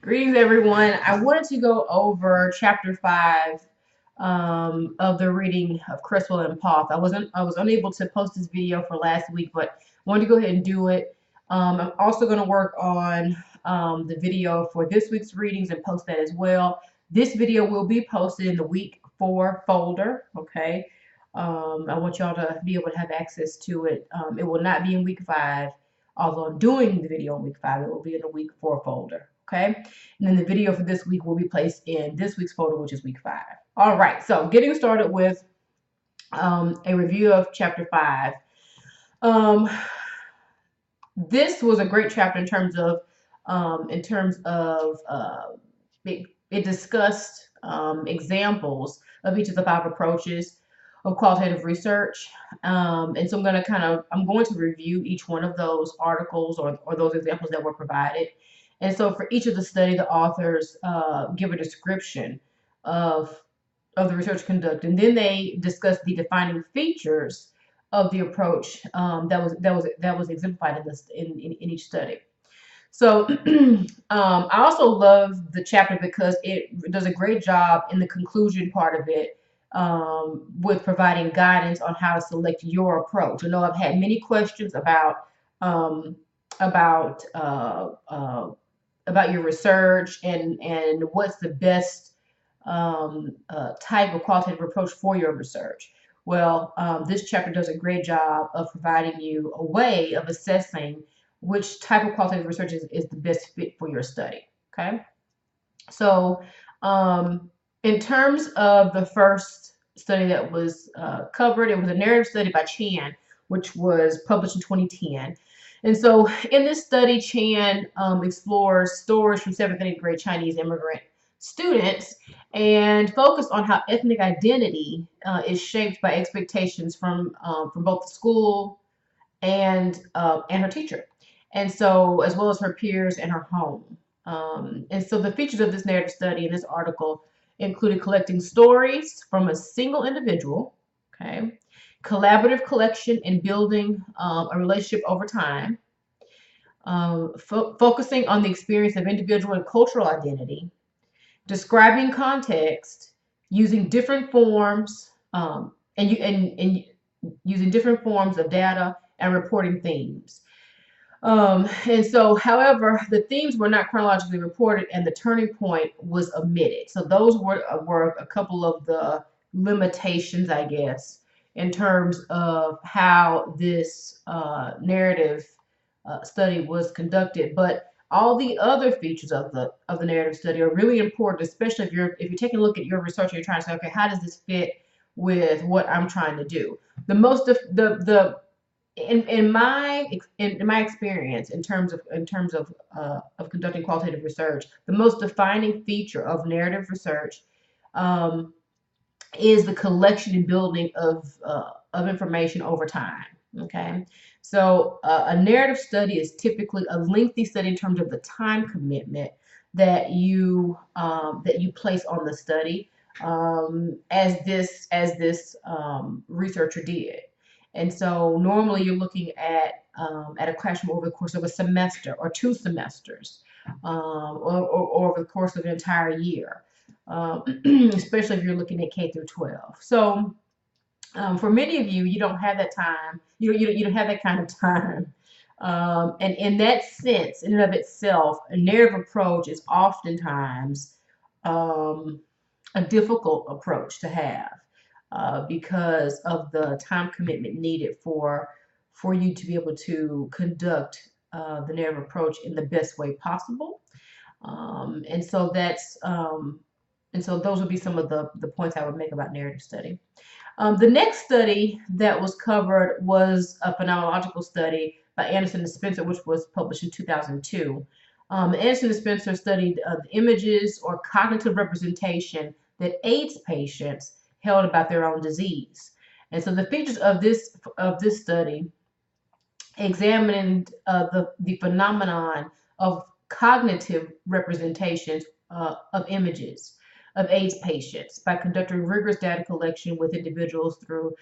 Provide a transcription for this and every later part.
Greetings, everyone. I wanted to go over chapter 5 of the reading of Creswell and Poth. I was unable to post this video for last week, but I wanted to go ahead and do it. I'm also going to work on the video for this week's readings and post that as well. This video will be posted in the week 4 folder. Okay. I want y'all to be able to have access to it. It will not be in week 5. Although I'm doing the video in week 5, it will be in the week 4 folder. Okay. And then the video for this week will be placed in this week's folder, which is week 5. All right, so getting started with a review of chapter 5. This was a great chapter in terms of it discussed examples of each of the 5 approaches of qualitative research. And so I'm going to review each one of those articles or those examples that were provided. And so for each of the study, the authors give a description of the research conducted, and then they discuss the defining features of the approach that was exemplified in each study. So I also love the chapter because it does a great job in the conclusion part of it with providing guidance on how to select your approach. I know I've had many questions about your research and what's the best type of qualitative approach for your research. Well, this chapter does a great job of providing you a way of assessing which type of qualitative research is the best fit for your study. Okay, so in terms of the first study that was covered, it was a narrative study by Chan, which was published in 2010. And so in this study, Chan explores stories from 7th and 8th grade Chinese immigrant students and focused on how ethnic identity is shaped by expectations from both the school and her teacher, and so as well as her peers and her home. And so the features of this narrative study in this article included collecting stories from a single individual, okay, collaborative collection and building a relationship over time, focusing on the experience of individual and cultural identity, describing context, using different forms and using different forms of data and reporting themes. And so, however, the themes were not chronologically reported and the turning point was omitted. So those were a couple of the limitations, I guess, in terms of how this narrative study was conducted. But all the other features of the narrative study are really important, especially if you're taking a look at your research and you're trying to say, okay, how does this fit with what I'm trying to do? In my experience, in terms of conducting qualitative research, the most defining feature of narrative research is the collection and building of information over time. Okay, so a narrative study is typically a lengthy study in terms of the time commitment that you place on the study, as this researcher did. And so normally you're looking at a classroom over the course of a semester or 2 semesters, or over the course of an entire year, especially if you're looking at K through 12. So for many of you, you don't have that time. You don't have that kind of time. And in that sense, in and of itself, a narrative approach is oftentimes a difficult approach to have. Because of the time commitment needed for you to be able to conduct the narrative approach in the best way possible. And so those would be some of the points I would make about narrative study. The next study that was covered was a phenomenological study by Anderson and Spencer, which was published in 2002. Anderson and Spencer studied the images or cognitive representation that AIDS patients held about their own disease. And so the features of this study examined the phenomenon of cognitive representations of images of AIDS patients by conducting rigorous data collection with individuals through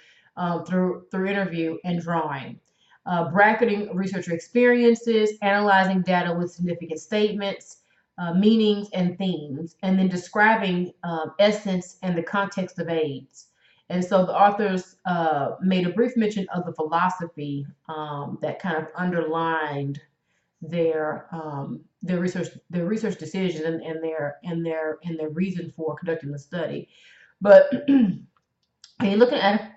interview and drawing, bracketing researcher experiences, analyzing data with significant statements, meanings and themes, and then describing essence and the context of AIDS. And so the authors made a brief mention of the philosophy that kind of underlined their research decisions and their reason for conducting the study. But when you're looking at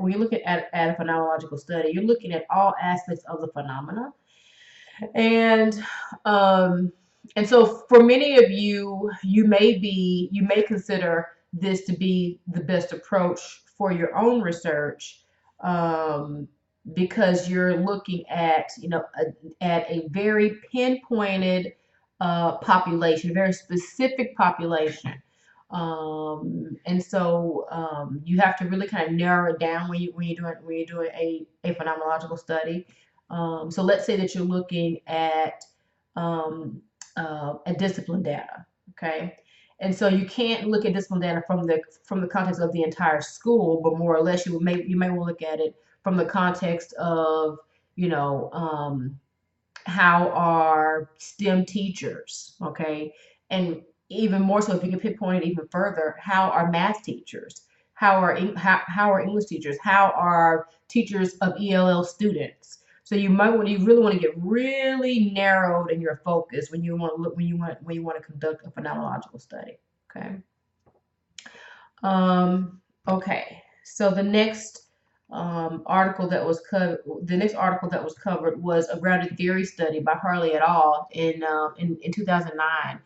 a phenomenological study, you're looking at all aspects of the phenomena, and um, and so for many of you, you may consider this to be the best approach for your own research, um, because you're looking at at a very pinpointed population, a very specific population. And so you have to really kind of narrow it down when you're doing a phenomenological study. So let's say that you're looking um, at discipline data, okay? And so you can't look at discipline data from the context of the entire school, but more or less you may want to look at it from the context of you know how are STEM teachers, okay, and even more so if you can pinpoint it even further, how are math teachers, how are English teachers, how are teachers of ELL students. So you really want to get really narrowed in your focus when you want to look when you want to conduct a phenomenological study. Okay. Okay. So the next article that was covered was a grounded theory study by Harley et al. In 2009.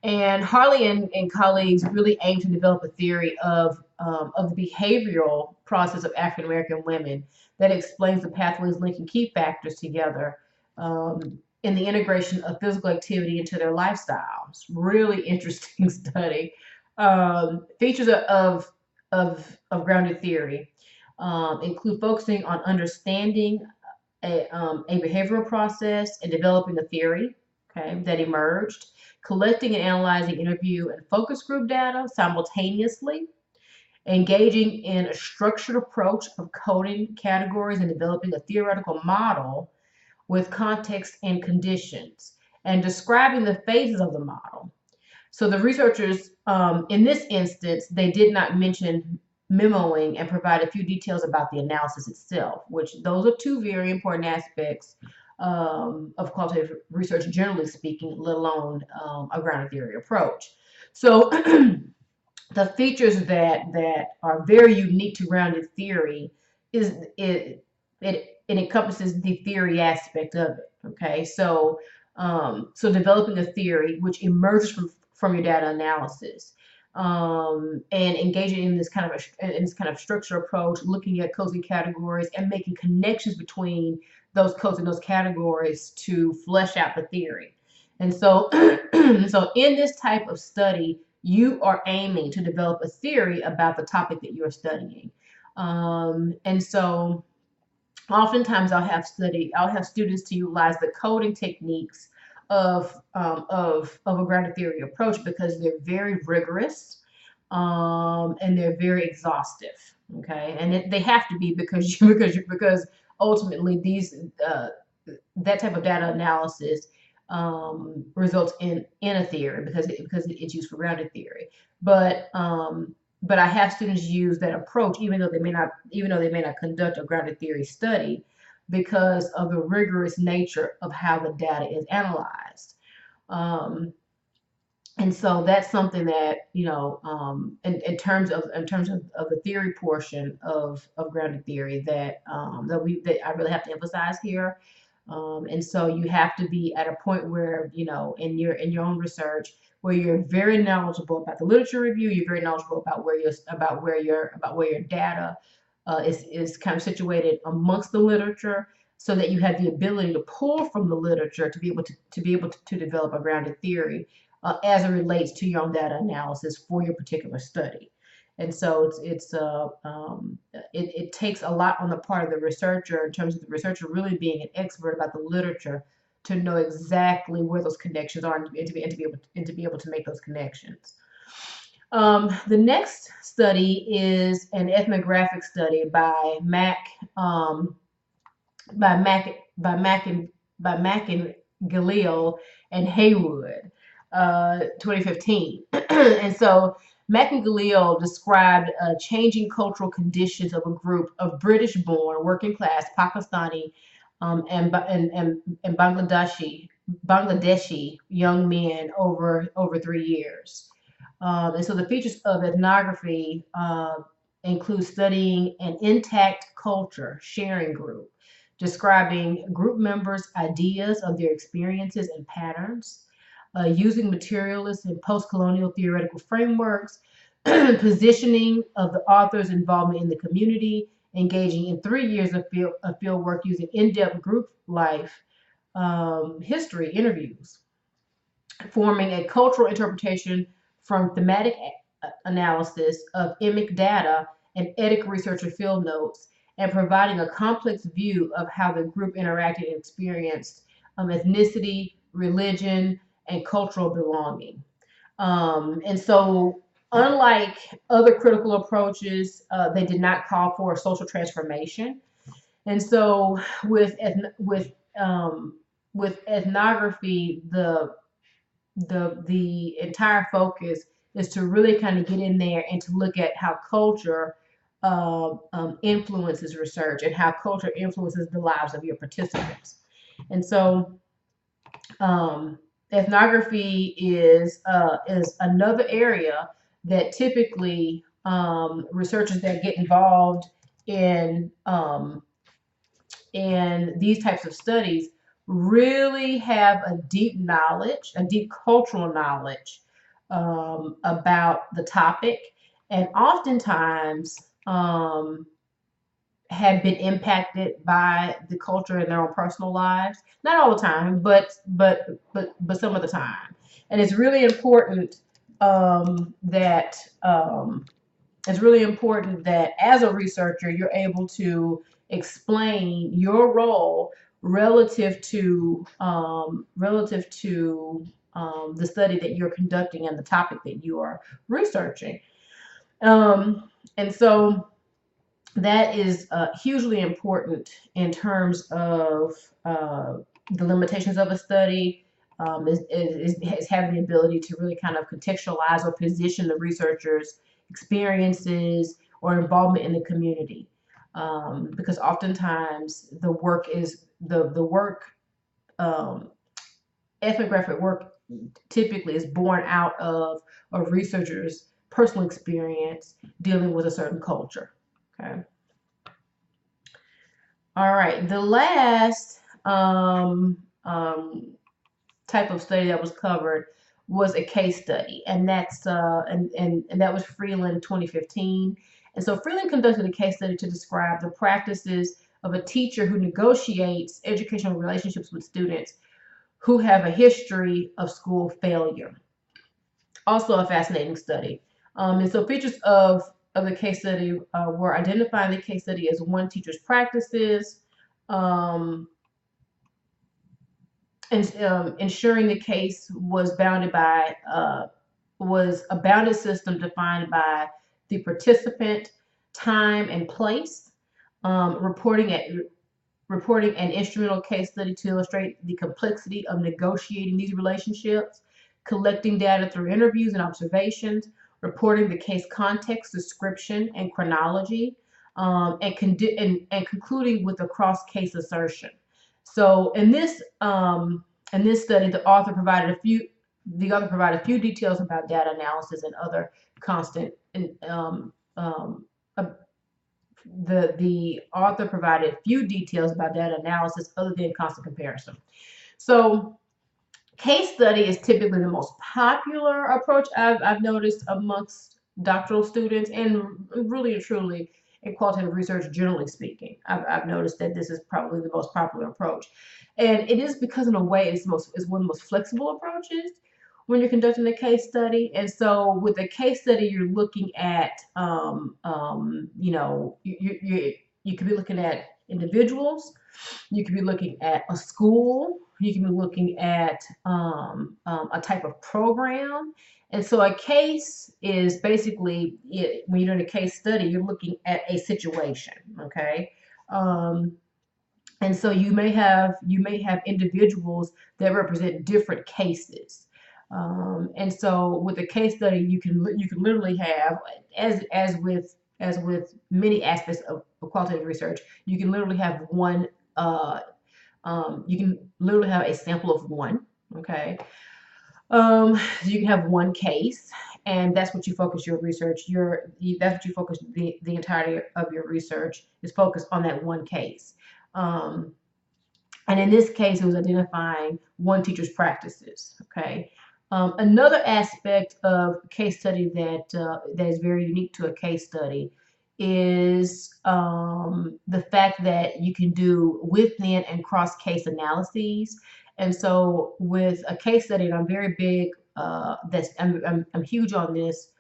And Harley and colleagues really aimed to develop a theory of the behavioral process of African American women that explains the pathways linking key factors together in the integration of physical activity into their lifestyles. Really interesting study. Features of grounded theory include focusing on understanding a behavioral process and developing a theory, okay, that emerged, collecting and analyzing interview and focus group data simultaneously, engaging in a structured approach of coding categories and developing a theoretical model with context and conditions, and describing the phases of the model. So the researchers, in this instance, they did not mention memoing and provide a few details about the analysis itself, which those are two very important aspects of qualitative research, generally speaking, let alone a grounded theory approach. So the features that are very unique to grounded theory is it encompasses the theory aspect of it. Okay, so developing a theory which emerges from your data analysis, and engaging in this kind of structure approach, looking at codes and categories and making connections between those codes and those categories to flesh out the theory. And so, so in this type of study, you are aiming to develop a theory about the topic that you're studying. And so oftentimes I'll have students to utilize the coding techniques of a grounded theory approach because they're very rigorous, and they're very exhaustive. Okay, and they have to be because ultimately that type of data analysis results in a theory because it's used for grounded theory. But I have students use that approach even though they may not conduct a grounded theory study because of the rigorous nature of how the data is analyzed. And so that's something that in terms of the theory portion of grounded theory that that I really have to emphasize here. And so you have to be at a point where in your own research where you're very knowledgeable about the literature review, you're very knowledgeable about where your data is kind of situated amongst the literature, so that you have the ability to pull from the literature to be able to develop a grounded theory as it relates to your own data analysis for your particular study. And so it takes a lot on the part of the researcher in terms of the researcher really being an expert about the literature to know exactly where those connections are and to be able to make those connections. The next study is an ethnographic study by Mac and Galil and Haywood. 2015. And so McAlister described changing cultural conditions of a group of British-born working-class Pakistani and Bangladeshi young men over 3 years. And so the features of ethnography include studying an intact culture sharing group, describing group members' ideas of their experiences and patterns, using materialist and post-colonial theoretical frameworks, positioning of the author's involvement in the community, engaging in 3 years of field work using in-depth group life history interviews, forming a cultural interpretation from thematic analysis of emic data and etic researcher field notes, and providing a complex view of how the group interacted and experienced ethnicity, religion, and cultural belonging. And so, unlike other critical approaches, they did not call for a social transformation. And so, with ethnography, the entire focus is to really kind of get in there and to look at how culture influences research and how culture influences the lives of your participants. And so ethnography is another area that typically researchers that get involved in these types of studies really have a deep knowledge, a deep cultural knowledge about the topic, and oftentimes have been impacted by the culture in their own personal lives. Not all the time, but some of the time. And it's really important that as a researcher, you're able to explain your role relative to the study that you're conducting and the topic that you are researching. And so that is hugely important in terms of the limitations of a study. Is having the ability to really kind of contextualize or position the researcher's experiences or involvement in the community, because oftentimes the work ethnographic work typically is born out of a researcher's personal experience dealing with a certain culture. Okay. All right. The last type of study that was covered was a case study, and that's and that was Freeland 2015. And so Freeland conducted a case study to describe the practices of a teacher who negotiates educational relationships with students who have a history of school failure. Also a fascinating study. And so features of the case study were identifying the case study as one teacher's practices, and ensuring the case was a bounded system defined by the participant, time, and place, reporting an instrumental case study to illustrate the complexity of negotiating these relationships, collecting data through interviews and observations, reporting the case context, description, and chronology, and concluding with a cross-case assertion. So in this study, the author provided a few details about data analysis and other constant. The author provided few details about data analysis other than constant comparison. So case study is typically the most popular approach I've noticed amongst doctoral students, and really and truly in qualitative research, generally speaking. I've noticed that this is probably the most popular approach. And it is because in a way it's one of the most flexible approaches when you're conducting a case study. And so with a case study, you're looking at, you could be looking at individuals, you could be looking at a school, you can be looking at a type of program. And so a case is basically, when you're doing a case study, you're looking at a situation, okay? And so you may have individuals that represent different cases. And so with a case study, you can literally have, as with many aspects of qualitative research, you can literally have one. You can literally have a sample of one. Okay. You can have one case, and that's what you focus your research. That's what you focus the entirety of your research is focused on that one case. Um, and in this case, it was identifying one teacher's practices. Okay. Another aspect of case study that is very unique to a case study is the fact that you can do within and cross case analyses. And so with a case study, and I'm very big, I'm huge on this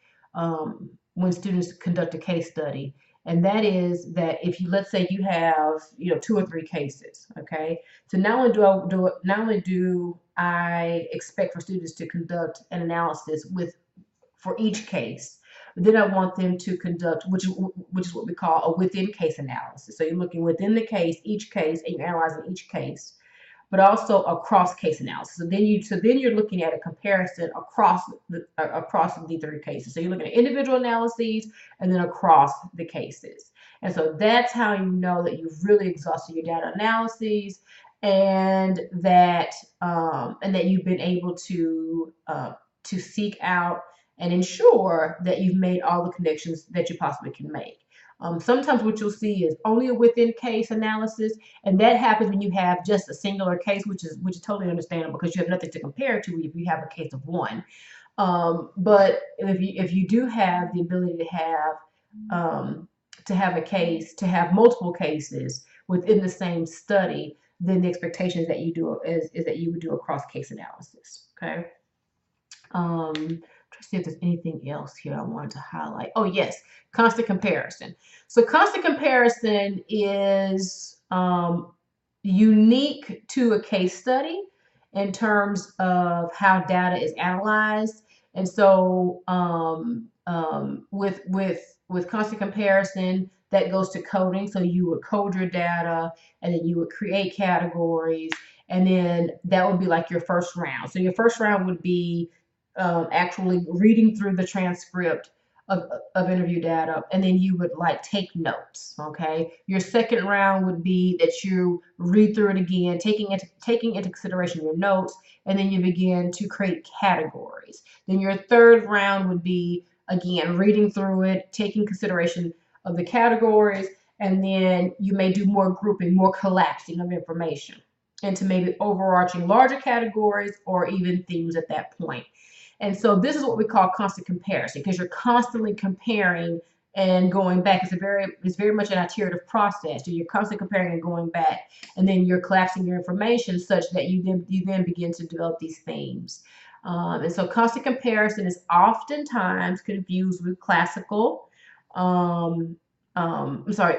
when students conduct a case study. And that is that if you, let's say you have, 2 or 3 cases, okay? So not only do I expect for students to conduct an analysis for each case, but then I want them to conduct, which is what we call a within case analysis. So you're looking within the case, each case, and you're analyzing each case, but also a cross case analysis. So then you're looking at a comparison across the 3 cases. So you're looking at individual analyses and then across the cases. And so that's how you know that you've really exhausted your data analyses, and that you've been able to seek out and ensure that you've made all the connections that you possibly can make. Sometimes what you'll see is only a within case analysis, and that happens when you have just a singular case, which is totally understandable because you have nothing to compare it to if you have a case of one. But if you do have the ability to have a case, to have multiple cases within the same study, then the expectation is that you would do a cross case analysis. Okay. Try to see if there's anything else here I wanted to highlight. Oh yes, constant comparison. So constant comparison is unique to a case study in terms of how data is analyzed. And so with constant comparison, that goes to coding. So you would code your data, and then you would create categories, and then that would be like your first round. So your first round would be actually reading through the transcript of interview data, and then you would like take notes. Okay. Your second round would be that you read through it again, taking into consideration your notes, and then you begin to create categories. Then your third round would be again reading through it, taking consideration of the categories, and then you may do more grouping, more collapsing of information into maybe overarching larger categories or even themes at that point. And so this is what we call constant comparison, because you're constantly comparing and going back. It's very much an iterative process. So you're constantly comparing and going back, and then you're collapsing your information such that you then begin to develop these themes. And so constant comparison is oftentimes confused with classical. I'm sorry,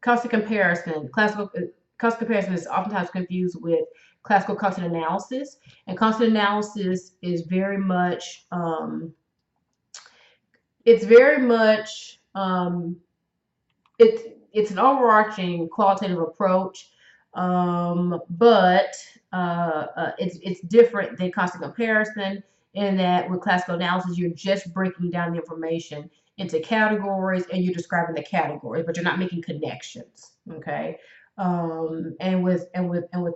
constant comparison. Constant comparison is oftentimes confused with classical content analysis, and content analysis is very much it's an overarching qualitative approach, but it's different than constant comparison in that with classical analysis you're just breaking down the information into categories and you're describing the categories, but you're not making connections. Okay. And with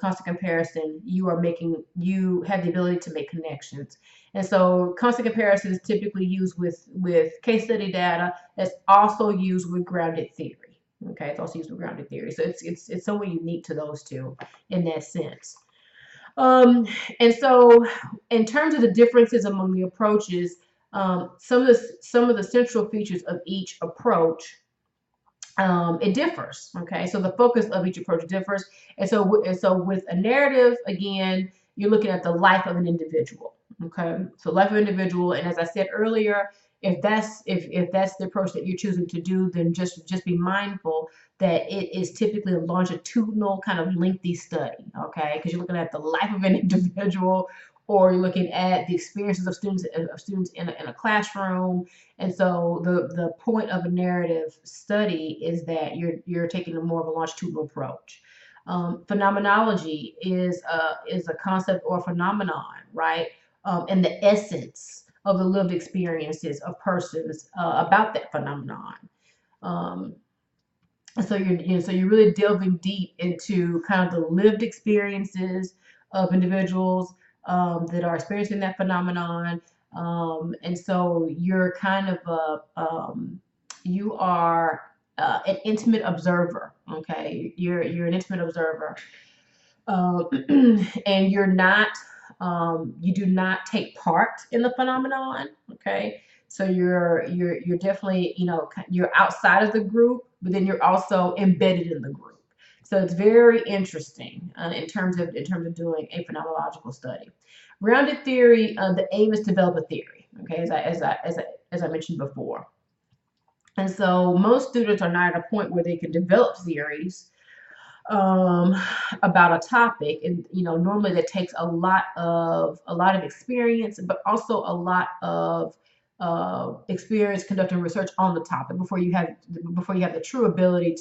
constant comparison, you have the ability to make connections. And so constant comparison is typically used with case study data. That's also used with grounded theory. Okay, it's also used with grounded theory. So it's somewhat unique to those two in that sense. And so in terms of the differences among the approaches, some of the central features of each approach, it differs. Okay, so the focus of each approach differs, and so with a narrative, again, you're looking at the life of an individual. Okay, so life of an individual, and as I said earlier, if that's the approach that you're choosing to do, then just be mindful that it is typically a longitudinal kind of lengthy study. Okay, because you're looking at the life of an individual, or you're looking at the experiences of students in a classroom. And so the point of a narrative study is that you're taking more of a longitudinal approach. Phenomenology is a concept or phenomenon, right? and the essence of the lived experiences of persons about that phenomenon. Um, so you're really delving deep into kind of the lived experiences of individuals that are experiencing that phenomenon, and so you're kind of you are an intimate observer. Okay, you're an intimate observer, um, and you do not take part in the phenomenon. Okay, so you're definitely, you're outside of the group, but then you're also embedded in the group. So it's very interesting in terms of doing a phenomenological study. Grounded theory, the aim is to develop a theory. Okay, as I mentioned before. And so most students are not at a point where they can develop theories um, about a topic, and normally that takes a lot of experience, but also a lot of experience conducting research on the topic before you have the true ability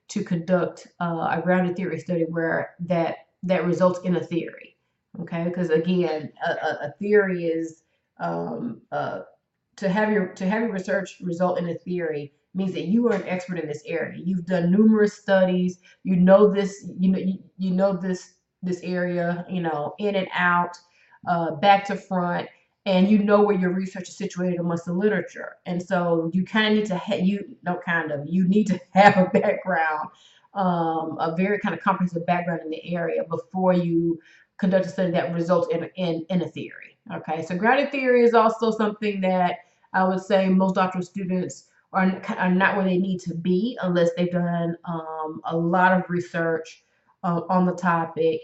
to conduct a grounded theory study where that results in a theory. Okay, because again, a theory is um, uh, to have your research result in a theory means that you are an expert in this area. You've done numerous studies. You know this. You know this area. In and out, back to front, and you know where your research is situated amongst the literature. And so you kind of need to you need to have a background, a very kind of comprehensive background in the area before you conduct a study that results in a theory. Okay, so grounded theory is also something that I would say most doctoral students are not where they need to be unless they've done a lot of research on the topic.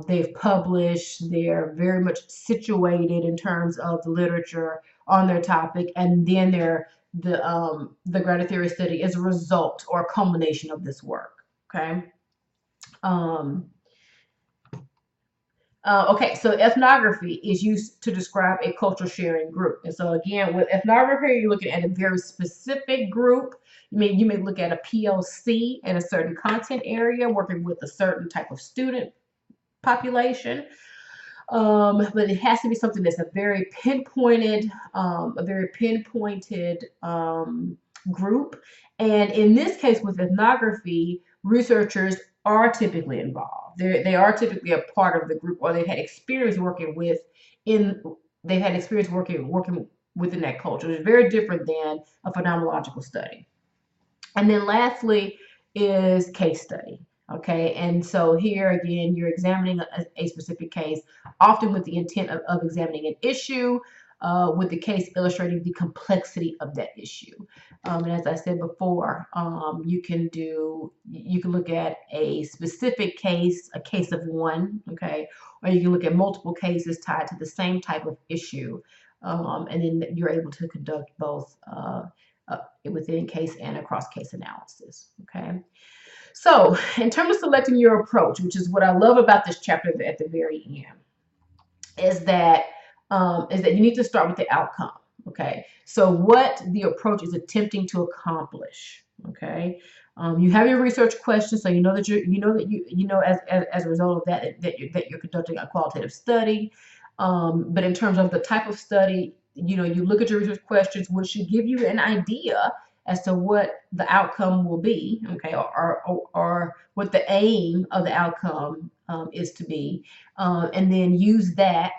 They've published, they're very much situated in terms of the literature on their topic, and then the grounded theory study is a result or a culmination of this work. Okay. Um, okay, so ethnography is used to describe a culture sharing group. And so again, with ethnography, you're looking at a very specific group. You may look at a POC in a certain content area, working with a certain type of student population. But it has to be something that's a very pinpointed group. And in this case, with ethnography, researchers are typically involved. They are typically a part of the group, or in they've had experience working within that culture. It's very different than a phenomenological study. And then lastly is case study. Okay, and so here again, you're examining a specific case, often with the intent of examining an issue, with the case illustrating the complexity of that issue. And as I said before, you can look at a specific case, a case of one, okay, or you can look at multiple cases tied to the same type of issue, and then you're able to conduct both within case and across case analysis. Okay. So, in terms of selecting your approach, which is what I love about this chapter at the very end, is that you need to start with the outcome. Okay. So, what the approach is attempting to accomplish. Okay. You have your research questions, so you know as a result of that you're conducting a qualitative study. But in terms of the type of study, you look at your research questions, which should give you an idea as to what the outcome will be, okay, or what the aim of the outcome is to be, and then use that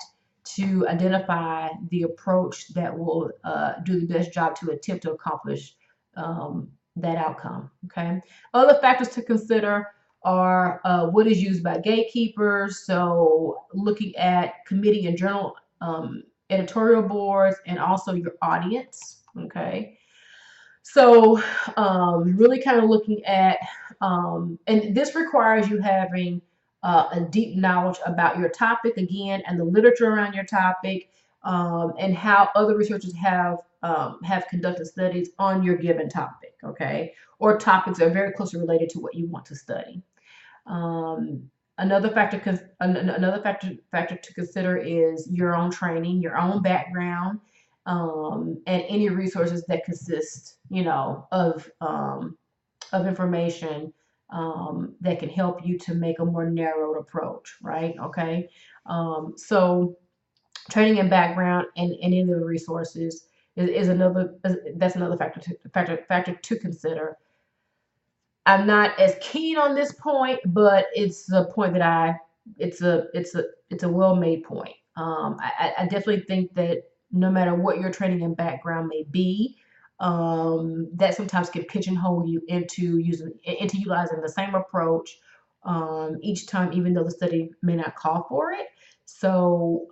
to identify the approach that will do the best job to attempt to accomplish that outcome. Okay. Other factors to consider are what is used by gatekeepers. So looking at committee and journal editorial boards, and also your audience. Okay. So really kind of looking at, and this requires you having a deep knowledge about your topic again, and the literature around your topic, and how other researchers have conducted studies on your given topic, okay, or topics that are very closely related to what you want to study. Another factor to consider is your own training, your own background, and any resources that consist, of information that can help you to make a more narrowed approach, right? Okay. So training and background and any of the resources is another, that's another factor to consider. I'm not as keen on this point, but it's a point that it's a well-made point. I definitely think that no matter what your training and background may be, that sometimes can pigeonhole you into utilizing the same approach each time, even though the study may not call for it. So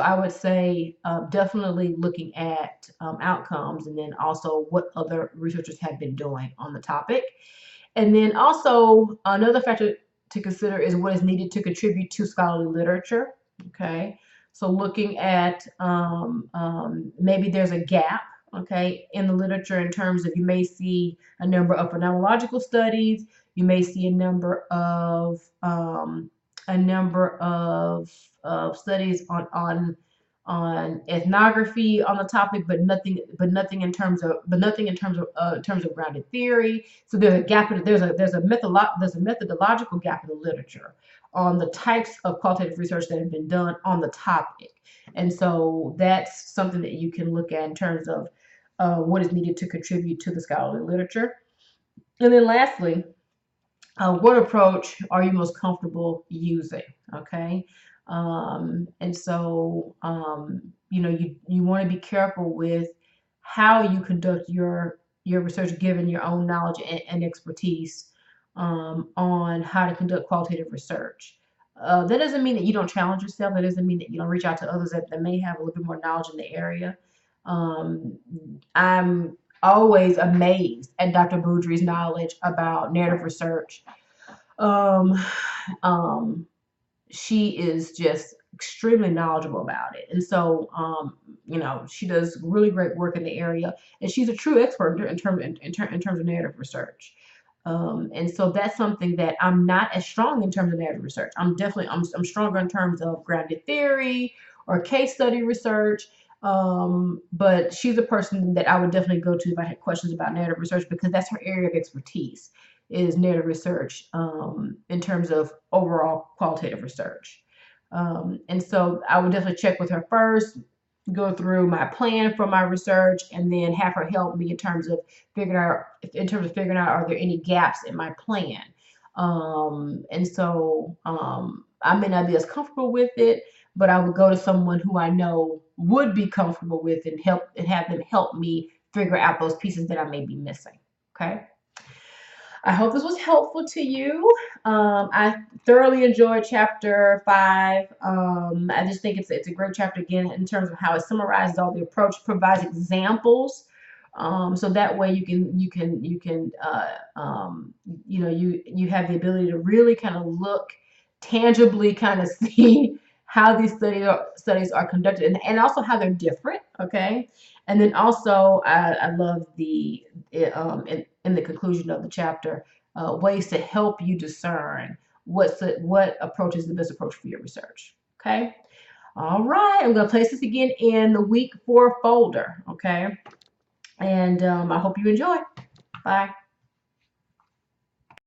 I would say definitely looking at outcomes, and then also what other researchers have been doing on the topic. And then also another factor to consider is what is needed to contribute to scholarly literature. Okay, so looking at maybe there's a gap, okay, in the literature in terms of, you may see a number of phenomenological studies, you may see a number of studies on ethnography on the topic, but nothing in terms of grounded theory. So there's a gap. There's a methodological gap in the literature on the types of qualitative research that have been done on the topic, and so that's something that you can look at in terms of what is needed to contribute to the scholarly literature. And then lastly, what approach are you most comfortable using? Okay. And so, you want to be careful with how you conduct your research, given your own knowledge and expertise on how to conduct qualitative research. That doesn't mean that you don't challenge yourself. That doesn't mean that you don't reach out to others that may have a little bit more knowledge in the area. I'm always amazed at Dr. Boudry's knowledge about narrative research. Um, um, she is just extremely knowledgeable about it, and so she does really great work in the area, and she's a true expert in terms of narrative research. And so that's something that I'm not as strong in terms of narrative research. I'm stronger in terms of grounded theory or case study research. But she's a person that I would definitely go to if I had questions about narrative research, because that's her area of expertise, is narrative research in terms of overall qualitative research. And so I would definitely check with her first, go through my plan for my research, and then have her help me in terms of figuring out are there any gaps in my plan. And so I may not be as comfortable with it, but I would go to someone who I know would be comfortable with, and have them help me figure out those pieces that I may be missing. Okay. I hope this was helpful to you. I thoroughly enjoyed chapter 5. I just think it's a great chapter, again, in terms of how it summarizes all the approach, provides examples, so that way you have the ability to really kind of look tangibly, kind of see how these studies are conducted, and also how they're different. Okay. And then also, I love in the conclusion of the chapter, ways to help you discern what approach is the best approach for your research. Okay. All right. I'm going to place this again in the week 4 folder. Okay. And I hope you enjoy. Bye.